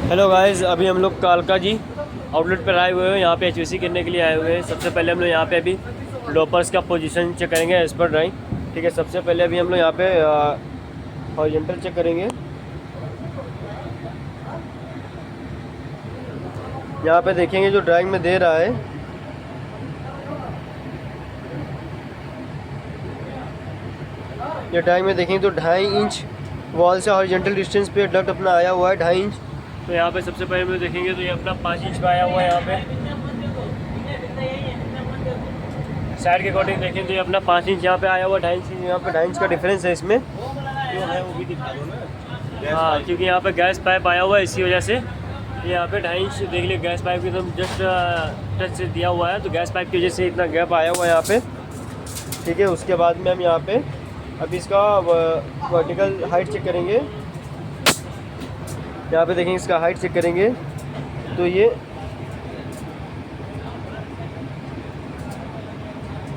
Hello guys, अभी हम लोग कालका जी आउटलेट पर आए हुए हैं। यहाँ पे एचवीसी करने के लिए आए हुए हैं। सबसे पहले हम लोग यहाँ पे अभी लोपर्स का पोजीशन चेक करेंगे एज पर ड्राइंग। ठीक है, सबसे पहले अभी हम लोग यहाँ पे हॉरिजॉन्टल चेक करेंगे। यहाँ पे देखेंगे जो ड्राइंग में दे रहा है, ये ड्राइंग में देखेंगे तो 2.5 इंच वॉल से हॉरिजॉन्टल डिस्टेंस पे डक्ट अपना आया हुआ है 2.5 इंच। तो यहाँ पे सबसे पहले में देखेंगे तो ये अपना 5 इंच का आया हुआ है। यहाँ पे साइड के अकॉर्डिंग देखें तो ये अपना 5 इंच यहाँ पे आया हुआ, 2.5 इंच यहाँ पे 2.5 इंच का डिफरेंस है इसमें। जो है वो भी दिखा दो ना। हाँ, क्योंकि यहाँ पे गैस पाइप आया हुआ है, इसी वजह से यहाँ पे 2.5 इंच देख लिया। गैस पाइप एकदम जस्ट टच से दिया हुआ है, तो गैस पाइप की वजह से इतना गैप आया हुआ है यहाँ पे। ठीक है, उसके बाद में हम यहाँ पे अभी इसका वर्टिकल हाइट चेक करेंगे। यहाँ पे देखेंगे इसका हाइट चेक करेंगे तो ये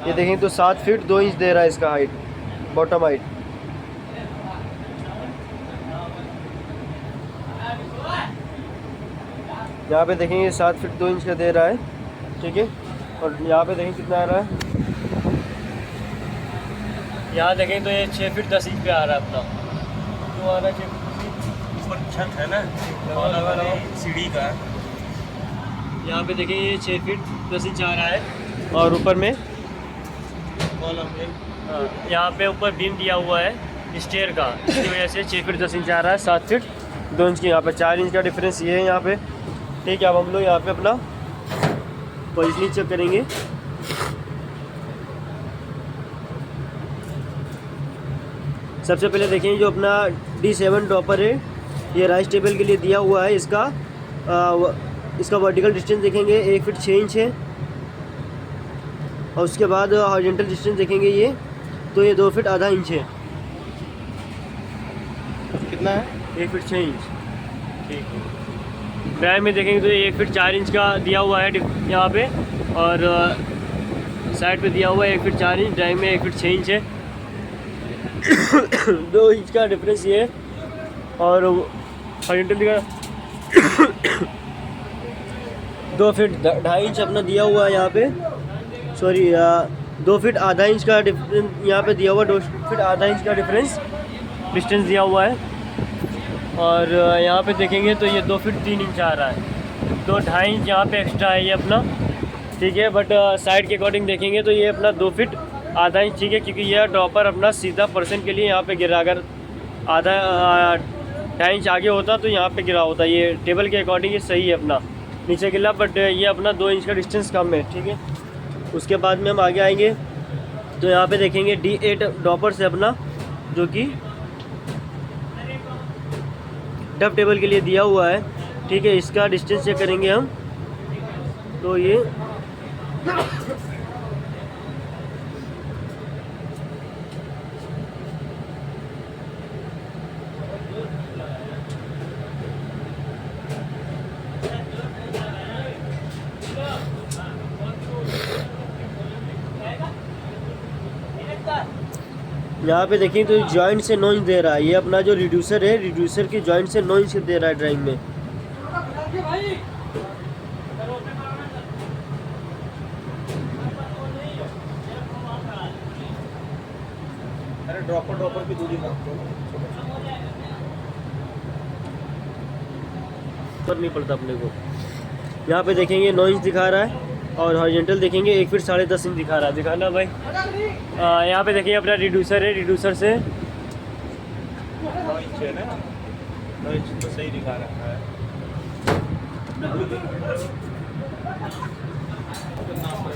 देखेंगे तो 7 फीट 2 इंच दे रहा है इसका हाइट, बॉटम हाइट। यहाँ पे देखेंगे 7 फीट 2 इंच का दे रहा है। ठीक है, और यहाँ पे देखेंगे कितना आ रहा है। यहाँ देखेंगे तो ये 6 फीट 10 इंच पे आ रहा है अपना। तो आ रहा है 6 फीट ऊपर छत है ना सीढ़ी का। यहाँ पे देखेंगे ये 6 फीट 10 इंच आ रहा है, और ऊपर में यहाँ पे ऊपर बीम दिया हुआ है स्टेयर का, इसकी वजह से 6 फीट 10 इंच आ रहा है। 7 फीट 2 इंच की यहाँ पे 4 इंच का डिफरेंस ये है यहाँ पे। ठीक है, अब हम लोग यहाँ पे अपना पोजीशनिंग चेक करेंगे। सबसे पहले देखेंगे जो अपना D7 ड्रॉपर है, ये राइस टेबल के लिए दिया हुआ है। इसका वर्टिकल डिस्टेंस देखेंगे 1 फीट 6 इंच है, और उसके बाद हॉरिजॉन्टल डिस्टेंस देखेंगे ये तो ये 2 फीट आधा इंच है। कितना है? 1 फीट 6 इंच। ठीक है, ड्राइव में देखेंगे तो ये 1 फीट 4 इंच का दिया हुआ है यहाँ पे, और साइड पे दिया हुआ है 1 फीट 4 इंच। ड्राइव में 1 फीट 6 इंच है। 2 इंच का डिफरेंस ये है, और हॉरिजॉन्टल का 2 फीट 2.5 इंच अपना दिया हुआ है यहाँ पे। सॉरी, 2 फीट आधा इंच का डिफरेंस यहाँ पे दिया हुआ, 2 फीट आधा इंच का डिस्टेंस दिया हुआ है। और यहाँ पे देखेंगे तो ये 2 फीट 3 इंच आ रहा है, तो 2.5 इंच यहाँ पे एक्स्ट्रा है ये अपना। ठीक है, बट साइड के अकॉर्डिंग देखेंगे तो ये अपना 2 फीट आधा इंच। ठीक है, क्योंकि यह ड्रॉपर अपना सीधा पर्सन के लिए यहाँ पे गिरा, अगर आधा 2.5 इंच आगे होता तो यहाँ पे गिरा होता। ये टेबल के अकॉर्डिंग ये सही है अपना, नीचे गिरा, बट ये अपना 2 इंच का डिस्टेंस कम है। ठीक है, उसके बाद में हम आगे आएंगे तो यहाँ पे देखेंगे D8 ड्रॉपर से अपना, जो कि डब टेबल के लिए दिया हुआ है। ठीक है, इसका डिस्टेंस चेक करेंगे हम तो ये यहाँ पे देखिए तो जॉइंट से 9 इंच दे रहा है। ये अपना जो रिड्यूसर है, रिड्यूसर की जॉइंट से 9 इंच दे रहा है ड्राइंग में। अरे ड्रॉपर की दूरी मत दो, पर नहीं पड़ता अपने को। यहाँ पे देखेंगे 9 इंच दिखा रहा है, और हॉरिजॉन्टल देखेंगे 1 फीट 10.5 इंच दिखा रहा है। दिखाना भाई। यहाँ पे देखिए अपना रिड्यूसर है, रिड्यूसर से 9 इंच है ना, 9 इंच तो सही दिखा रहा है।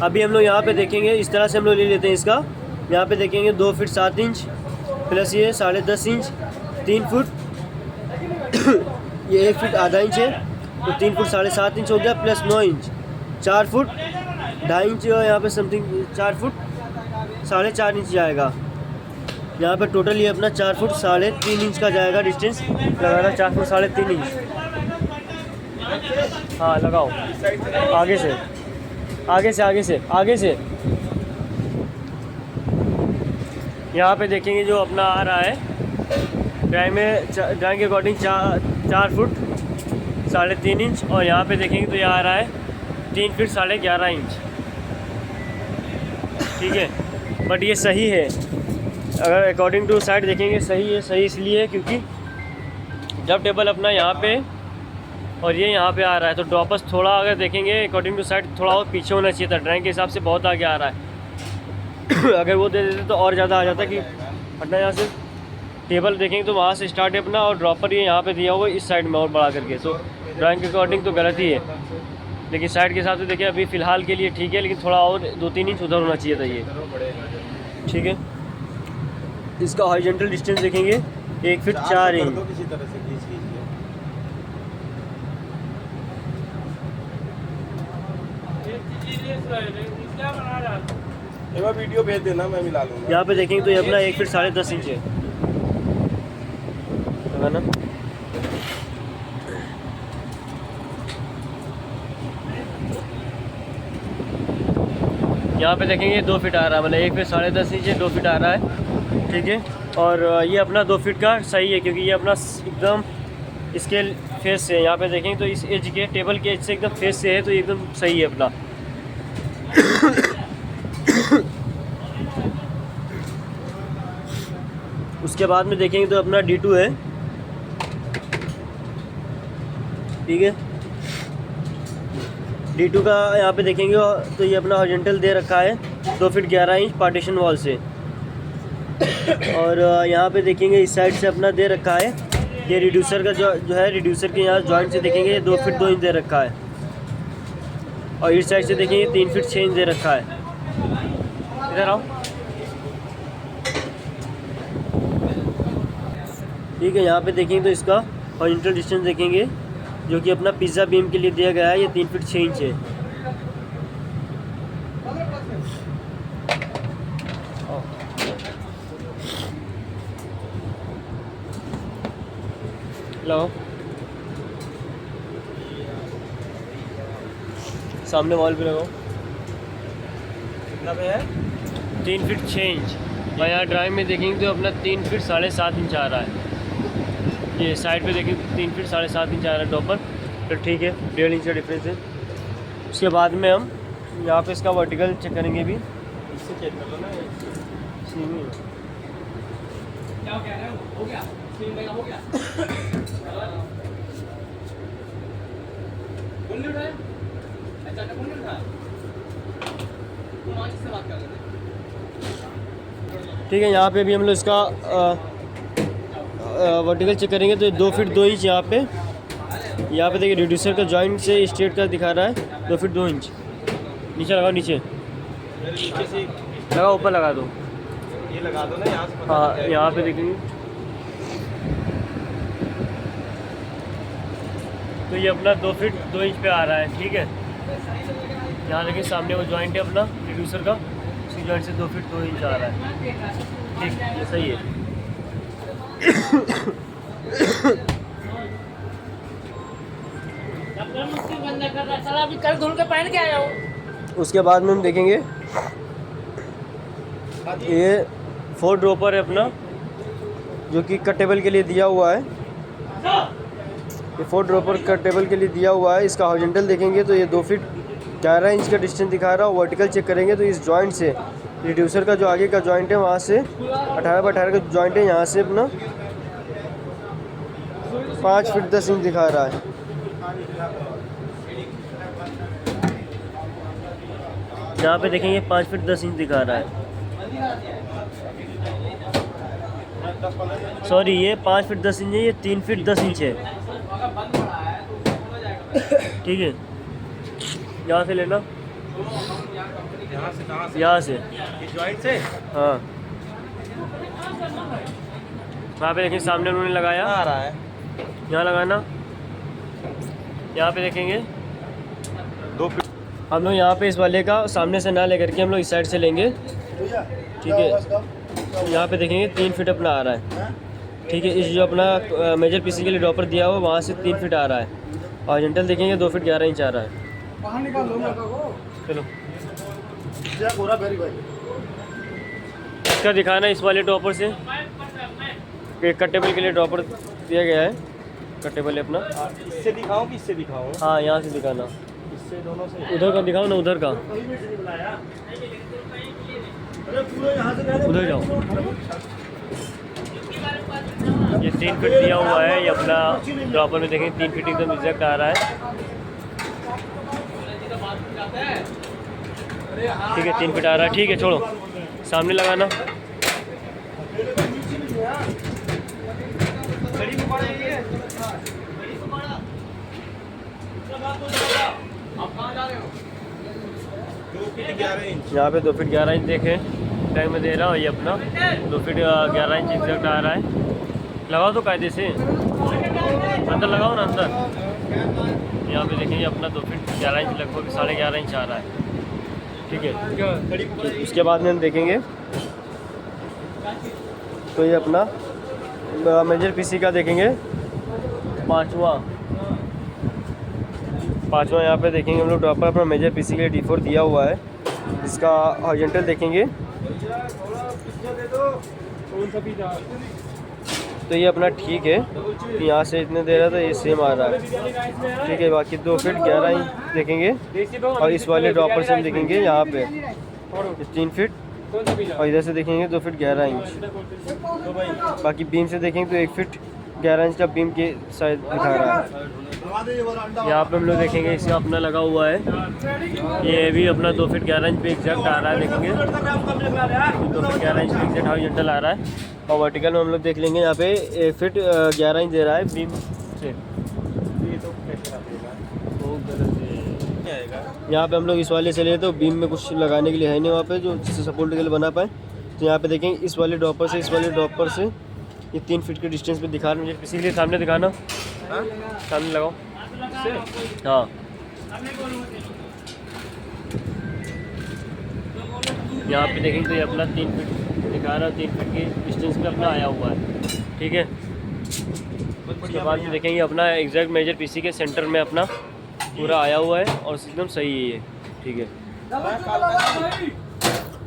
अभी हम लोग यहाँ पे देखेंगे, इस तरह से हम लोग ले लेते हैं इसका। यहाँ पे देखेंगे 2 फीट 7 इंच प्लस ये 10.5 इंच, 3 फुट ये 1 फीट आधा इंच है, तो 3 फुट 7.5 इंच हो गया, प्लस 9 इंच 4 फुट 2.5 इंच यहाँ पे समथिंग 4 फुट 4.5 इंच जाएगा। यहाँ पे टोटल ये अपना 4 फुट 3.5 इंच का जाएगा डिस्टेंस लगाना, 4 फुट 3.5 इंच। हाँ लगाओ, आगे से यहाँ पे देखेंगे जो अपना आ रहा है ड्राइंग के अकॉर्डिंग 4 फुट 3.5 इंच, और यहाँ पे देखेंगे तो ये आ रहा है 3 फीट 11.5 इंच। ठीक है, बट ये सही है, अगर अकॉर्डिंग टू साइड देखेंगे सही है। सही इसलिए है क्योंकि जब टेबल अपना यहाँ पे और ये यहाँ पे आ रहा है तो ड्रॉपर्स थोड़ा अगर देखेंगे अकॉर्डिंग टू साइड थोड़ा और पीछे होना चाहिए था, ड्राइंग के हिसाब से बहुत आगे आ रहा है। अगर वो दे देते तो और ज़्यादा आ जाता कि अपना यहाँ से टेबल देखेंगे तो वहाँ से स्टार्ट है अपना, और ड्रॉपर ये यहाँ पे दिया हुआ इस साइड में और बढ़ा करके, तो ड्राइंग के अकॉर्डिंग तो गलत ही है। लेकिन साइड के हिसाब से देखिए अभी फ़िलहाल के लिए ठीक है, लेकिन थोड़ा और 2-3 इंच उधर होना चाहिए था ये। ठीक है, इसका हॉरिजॉन्टल डिस्टेंस देखेंगे 1 फीट 4 इंच। किसी तरह से खींच लीजिए। एक बार वीडियो भेज देना, मैं मिला लूँगा। यहाँ पे देखेंगे तो ये अपना 1 फीट 10.5 इंच है, है ना। यहाँ पे देखेंगे 2 फीट आ रहा है, मतलब 1 फीट 10.5 इंच है, 2 फीट आ रहा है। ठीक है, और ये अपना 2 फीट का सही है क्योंकि ये अपना एकदम इसके फेस से है। यहाँ पे देखेंगे तो इस एज के टेबल के एज से एकदम फेस से है, तो ये एकदम सही है अपना। उसके बाद में देखेंगे तो अपना D2 है। ठीक है, D2 का यहाँ पे देखेंगे तो ये अपना हॉरिजॉन्टल दे रखा है 2 फीट 11 इंच पार्टीशन वॉल से। और यहाँ पे देखेंगे इस साइड से अपना दे रखा है ये रिड्यूसर का जो है रिड्यूसर के यहाँ जॉइंट से देखेंगे ये 2 फीट 2 इंच दे रखा है, और इस साइड से देखेंगे 3 फीट 6 इंच दे रखा है। इधर आओ। ठीक है, यहाँ पे देखेंगे तो इसका हॉरिजॉन्टल डिस्टेंस देखेंगे जो कि अपना पिज़्ज़ा बीम के लिए दिया गया है, ये 3 फीट 6 इंच है। लो सामने वॉल पे लगाओ। कितना पे है? 3 फीट 6 इंच, और यहाँ ड्राइंग में देखेंगे तो अपना 3 फीट 7.5 इंच आ रहा है। ये साइड पे देखेंगे 3 फीट 7.5 इंच आ रहा है टॉपर, तो ठीक है 1.5 इंच का डिफरेंस है। उसके बाद में हम यहाँ पे इसका वर्टिकल चेक करेंगे भी। इससे चेक कर लो ना। हो गया हो गया। ठीक है, यहाँ पे भी हम लोग इसका वर्टिकल चेक करेंगे तो 2 फीट 2 इंच यहाँ पे देखिए रिड्यूसर का जॉइंट से स्ट्रेट का दिखा रहा है 2 फीट 2 इंच। नीचे लगाओ, नीचे नीचे से लगाओ, ऊपर लगा दो। ये लगा दो ना, यहाँ से पता हाँ, चल जाएगा। यहाँ पे देखेंगे तो ये अपना 2 फीट 2 इंच पे आ रहा है। ठीक है, यहाँ देखिए सामने वो जॉइंट है अपना रिड्यूसर का, उसी जॉइंट से 2 फीट 2 इंच आ रहा है। ठीक, ये सही है। उसके बाद में हम देखेंगे ये 4 ड्रॉपर है अपना जो कि कट टेबल के लिए दिया हुआ है। ये 4 ड्रॉपर कट टेबल के लिए दिया हुआ है। इसका हॉरिजॉन्टल देखेंगे तो ये 2 फीट 11 इंच का डिस्टेंस दिखा रहा है। वर्टिकल चेक करेंगे तो इस जॉइंट से रिड्यूसर का जो आगे का जॉइंट है वहाँ से 18x18 का जॉइंट है, यहाँ से अपना 5 फीट 10 इंच दिखा रहा है। यहाँ पे देखेंगे 5 फीट 10 इंच दिखा रहा है। सॉरी, ये 5 फीट 10 इंच है, ये 3 फीट 10 इंच है। ठीक है, यहाँ से लेना, यहाँ से कहाँ से? यहाँ से, ये जॉइंट से? हाँ। वहाँ पे देखिए सामने उन्होंने लगाया, आ रहा है। यहाँ लगाना। यहाँ पे देखेंगे 2 फीट। हम लोग यहाँ पे इस वाले का सामने से ना लेकर के हम लोग इस साइड से लेंगे। ठीक है, यहाँ पे देखेंगे 3 फीट अपना आ रहा है। ठीक है, इस जो अपना मेजर पीसी के लिए ड्रॉपर दिया हुआ वहाँ से 3 फीट आ रहा है, और जेंटल देखेंगे 2 फीट 11 इंच आ रहा है। चलो इसका दिखाना इस वाले ड्रॉपर से, एक कट टेबल के लिए ड्रॉपर दिया गया है। का टेबल है अपना। इससे दिखाओ कि इससे दिखाओ? हाँ यहाँ से दिखाना, इससे दोनों से। उधर का दिखाओ ना, उधर का, उधर जाओ। ये 3 फीट दिया हुआ है, ये अपना ड्रॉपर में देखें 3 फीट एकदम एग्जैक्ट आ रहा है। ठीक है 3 फीट आ रहा है, ठीक है छोड़ो, सामने लगाना। यहाँ पे 2 फीट 11 इंच देखें टैग में दे रहा हूँ, ये अपना 2 फीट 11 इंच एग्जैक्ट आ रहा है। लगाओ तो कायदे से, अंदर लगाओ ना अंदर। यहाँ पे देखेंगे अपना 2 फीट 11 इंच लगभग 11.5 इंच आ रहा है। ठीक है, उसके बाद में हम देखेंगे तो ये अपना मेजर पीसी का देखेंगे पाँचवा यहाँ पे देखेंगे हम लोग ड्रॉपर अपना मेजर पीसी के लिए D4 दिया हुआ है। इसका हॉरिजॉन्टल देखेंगे तो ये अपना ठीक है, तो यहाँ से इतने दे रहा था, ये सेम आ रहा है। ठीक है, बाकी 2 फीट 11 इंच देखेंगे और इस वाले ड्रॉपर से हम देखेंगे यहाँ पे 3 फीट और इधर से देखेंगे 2 फीट 11 इंच। बाकी बीम से देखेंगे तो 1 फीट 11 इंच का बीम के साइज दिखा रहा है। यहाँ पे हम लोग देखेंगे इसका अपना लगा हुआ है, ये भी अपना 2 फीट 11 इंच पे एग्जैक्ट आ रहा है। देखेंगे 2 फीट 11 इंच पे एग्जैक्ट हॉरिजॉन्टल आ रहा है और वर्टिकल में हम लोग देख लेंगे यहाँ पे 1 फीट 11 इंच दे रहा है बीम से। यहाँ पे हम लोग इस वाले से ले तो बीम में कुछ लगाने के लिए है नहीं वहाँ पे जो जिससे सपोर्ट के लिए बना पाए। तो यहाँ पे देखेंगे इस वाले ड्रॉपर से इस वाले ड्रॉपर से ये 3 फीट के डिस्टेंस पे दिखा रहे हैं मुझे, किसी के लिए सामने दिखाना। सामने लगाओ, हाँ यहाँ पे देखेंगे तो ये अपना 3 फीट दिखा रहा है, 3 फीट की डिस्टेंस पे अपना आया हुआ है। ठीक है, उसके बाद में देखेंगे अपना एग्जैक्ट मेजर पीसी के सेंटर में अपना पूरा आया हुआ है और एकदम सही है ये। ठीक है,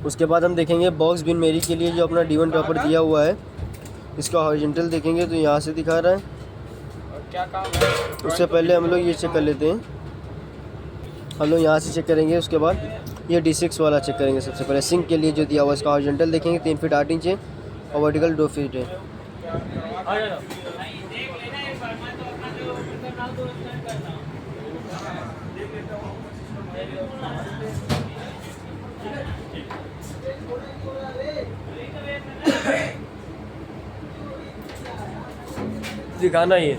उसके बाद हम देखेंगे बॉक्स बिन मेरी के लिए जो अपना D1 ड्रॉपर दिया हुआ है, इसका हॉरिजॉन्टल देखेंगे तो यहाँ से दिखा रहा है। क्या काम है? उससे पहले हम लोग ये चेक कर लेते हैं, हम लोग यहाँ से चेक करेंगे। उसके बाद ये D6 वाला चेक करेंगे। सबसे पहले सिंक के लिए जो दिया हुआ है इसका हॉरिजॉन्टल देखेंगे 3 फीट 8 इंच है और वर्टिकल 2 फीट है। दिखाना ये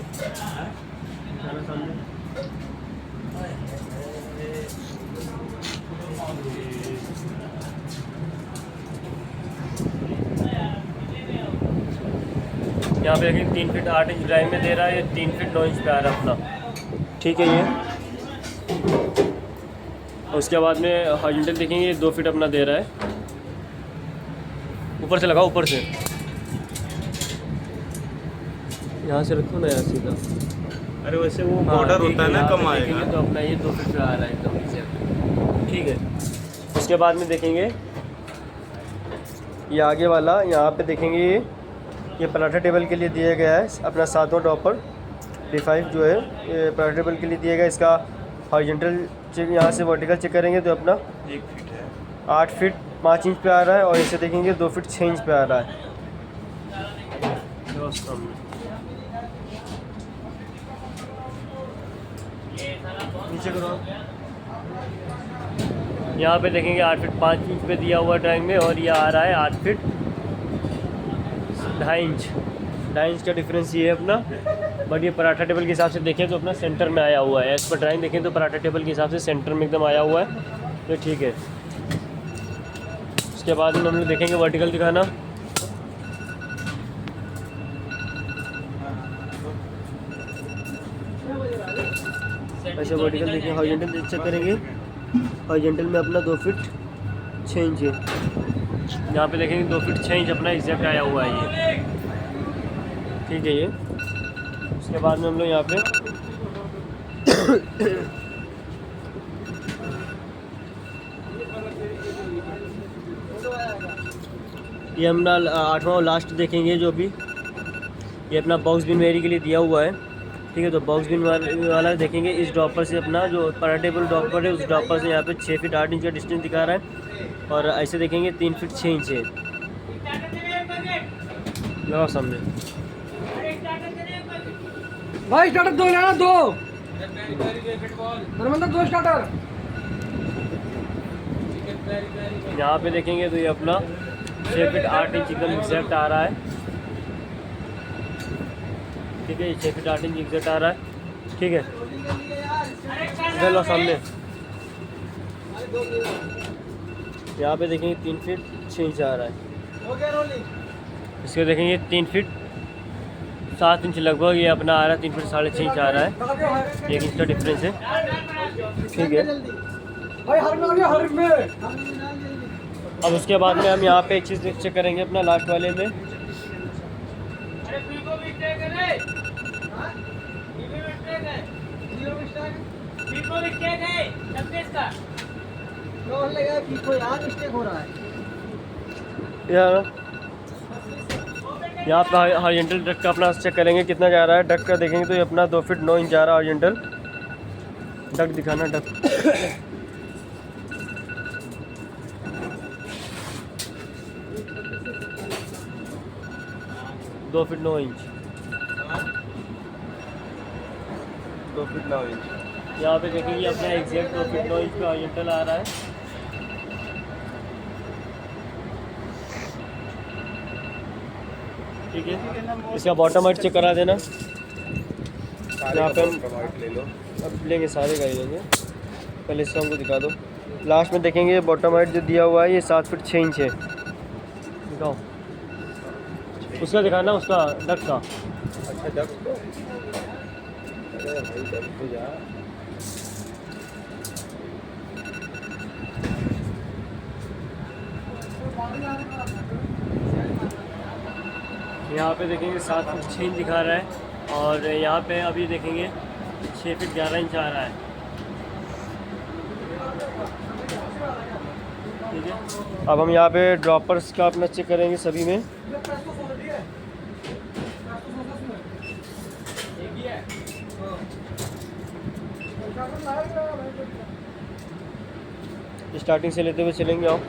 यहाँ पे देखिए 3 फीट 8 इंच ड्राइव में दे रहा है, ये 3 फीट 9 इंच पे आ रहा है अपना। ठीक है, ये उसके बाद में हॉरिजॉन्टल देखेंगे 2 फीट अपना दे रहा है। ऊपर से लगाओ, ऊपर से यहाँ से रखो ना यार सीधा। अरे वैसे वो बॉर्डर होता है ना, कम आएगा तो अपना ये 2 फीट पे आ रहा है एकदम एग्जैक्ट। ठीक है, उसके बाद में देखेंगे ये आगे वाला, यहाँ पे देखेंगे ये पराठा टेबल के लिए दिया गया है अपना 7वां ड्रॉपर D5 जो है ये पराठा टेबल के लिए दिया गया। इसका हॉरिजॉन्टल चेक यहाँ से वर्टिकल चेक करेंगे तो अपना 1 फीट है, 8 फीट 5 इंच पे आ रहा है और इसे देखेंगे 2 फीट 6 इंच पे आ रहा है। नीचे करो, यहाँ पे देखेंगे 8 फीट 5 इंच पे दिया हुआ ड्राइंग में और ये आ रहा है 8 फीट 2.5 इंच। 2.5 इंच का डिफरेंस ये है अपना। बट ये पराठा टेबल के हिसाब से देखें तो अपना सेंटर में आया हुआ है। इस पर ड्राइंग देखें तो पराठा टेबल के हिसाब से सेंटर में एकदम आया हुआ है, तो ठीक है। उसके बाद में हम लोग देखेंगे वर्टिकल दिखाना। ऐसे वर्टिकल देखें, हॉरिजॉन्टल चेक करेंगे। हॉरिजॉन्टल में अपना 2 फीट 6 इंच है। यहाँ पे देखेंगे 2 फीट 6 इंच अपना एग्जैक्ट आया हुआ है ये। ठीक है, ये उसके बाद में हम लोग यहाँ पे ये अपना 8वां लास्ट देखेंगे जो भी ये अपना बॉक्स बिन मेरी के लिए दिया हुआ है। ठीक है। तो बॉक्स बिन वाला देखेंगे इस ड्रॉपर से अपना जो पराटेबल ड्रॉपर है उस ड्रॉपर से यहाँ पे 6 फीट 8 इंच का डिस्टेंस दिखा रहा है। और ऐसे देखेंगे 3 फीट 6 इंच है। लगाओ सामने भाई स्टार्टर दो लेना, दो धर्मेंद्र, दो स्टार्टर। यहाँ पे देखेंगे तो ये अपना 6 फीट 8 इंच एकदम एग्जैक्ट आ रहा है। ठीक है, 6 फीट 8 इंच एग्जैक्ट आ रहा है। ठीक है, इधर लो सामने। यहाँ पे देखेंगे 3 फीट 6 इंच आ रहा है। इसके देखेंगे 3 फीट 7 इंच लगभग ये अपना आ रहा है। 3 फीट 6.5 इंच आ रहा है, 1 इंच का डिफरेंस है। ठीक है, भाई हर में, हर में। अब उसके बाद में हम यहाँ पे एक चीज़ चेक करेंगे अपना लास्ट वाले में। यहाँ पे हॉरिजॉन्टल डक का अपना चेक करेंगे कितना जा रहा है। डक का देखेंगे तो ये अपना 2 फीट 9 इंच जा रहा है हॉरिजॉन्टल डक। दिखाना duck 2 feet 9 inch, 2 feet 9 inch. यहाँ पे देखेंगे अपना एग्जैक्ट 2 फीट 9 इंच का हॉरिजॉन्टल आ रहा है। ठीक है, इसका बॉटम हाइट चेक करा देना। यहाँ पे हम ले लो। अब लेंगे, सारे का ही लेंगे। पहले इसका हमको दिखा दो। लास्ट में देखेंगे बॉटम हाइट जो दिया हुआ है ये 7 फीट 6 इंच है। दिखाओ उसका, दिखाना उसका डक का। अच्छा डक तो, अरे भाई डक तो जा। यहाँ पे देखेंगे 7 फीट 6 इंच दिखा रहा है। और यहाँ पे अभी देखेंगे 6 फीट 11 इंच आ रहा है। ठीक है, अब हम यहाँ पे ड्रॉपर्स का अपना चेक करेंगे सभी में। स्टार्टिंग से लेते हुए चलेंगे आप।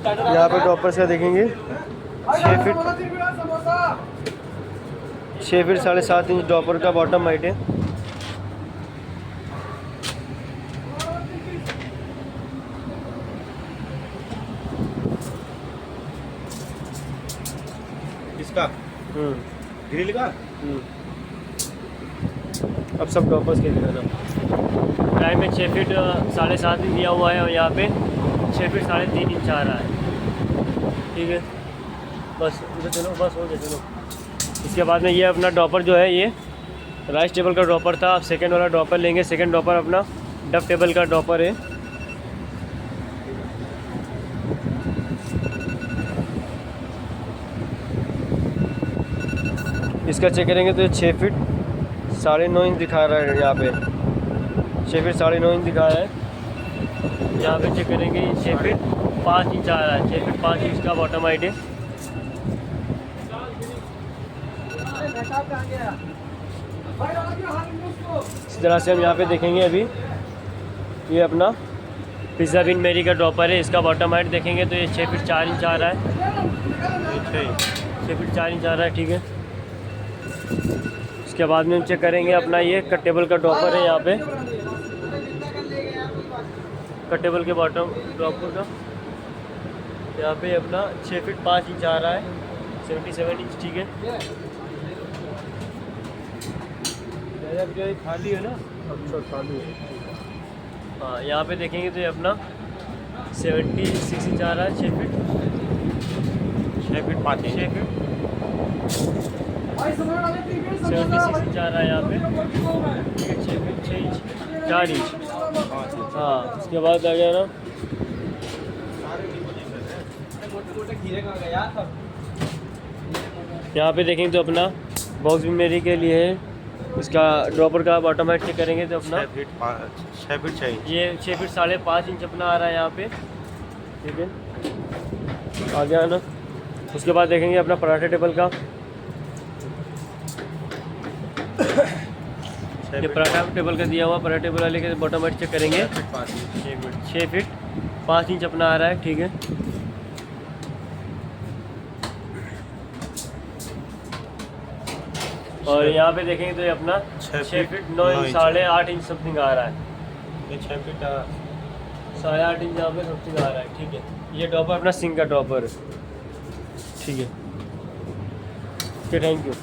यहाँ पे ड्रॉपर्स का देखेंगे 6 फीट 7.5 इंच ड्रॉपर का बॉटम हाइट है। इसका ग्रिल का अब सब ड्रॉपर्स के दिखाना। टाइम में 6 फीट 7.5 इंच दिया हुआ है और यहाँ पे 6 फीट 3.5 इंच आ रहा है। ठीक है, बस इधर चलो, बस हो गया, चलो। इसके बाद में ये अपना ड्रॉपर जो है ये राइस टेबल का ड्रॉपर था। आप सेकंड वाला ड्रॉपर लेंगे। सेकंड ड्रॉपर अपना डब टेबल का ड्रॉपर है। इसका चेक करेंगे तो ये 6 फीट 9.5 इंच दिखा रहा है। यहाँ पे 6 फीट 9.5 इंच दिखा रहा है। यहाँ पे चेक करेंगे 6 फीट 5 इंच आ रहा है। 6 फीट 5 इंच का बॉटम हाइट है। इस तरह से हम यहाँ पे देखेंगे। अभी ये अपना पिज़्ज़ा बिन मेरी का ड्रॉपर है। इसका बॉटम हाइट देखेंगे तो ये 6 फीट 4 इंच आ रहा है। 6 फीट 4 इंच आ रहा है। ठीक है, इसके बाद में हम चेक करेंगे अपना ये कट टेबल का ड्रॉपर है। यहाँ पे कट टेबल के बॉटम ड्रॉपर का यहाँ पे अपना 6 फीट 5 इंच आ रहा है, 77 इंच। ठीक है, खाली है ना? अच्छा खाली है। हाँ, यहाँ पे देखेंगे तो ये अपना 76 इंच आ रहा है। 6 फीट 5 इंच 6 फीट 76 इंच आ रहा है यहाँ पे। 6 फीट 6 इंच 4 इंच। हाँ, उसके बाद आ गया ना यहाँ पे देखेंगे तो अपना बॉक्स भी मेरी के लिए है। इसका ड्रॉपर का बॉटम हाइट चेक करेंगे तो अपना 6 फीट 6 इंच। ये 6 फीट 5.5 इंच अपना आ रहा है यहाँ पे। ठीक है, आ गया ना। उसके बाद देखेंगे अपना पराठे टेबल का। ये पराठा टेबल का दिया हुआ, पराठा टेबल वाले के बॉटम हाइट चेक करेंगे। 6 फीट 5 इंच अपना आ रहा है, ठीक है। और यहाँ पे देखेंगे तो ये अपना 6 फीट 9 इंच 8.5 इंच समथिंग आ रहा है। ये 6 फीट 8.5 इंच यहाँ पे समथिंग आ रहा है, ठीक है। ये टॉपर अपना सिंक का टॉपर, ठीक है। Okay, thank you.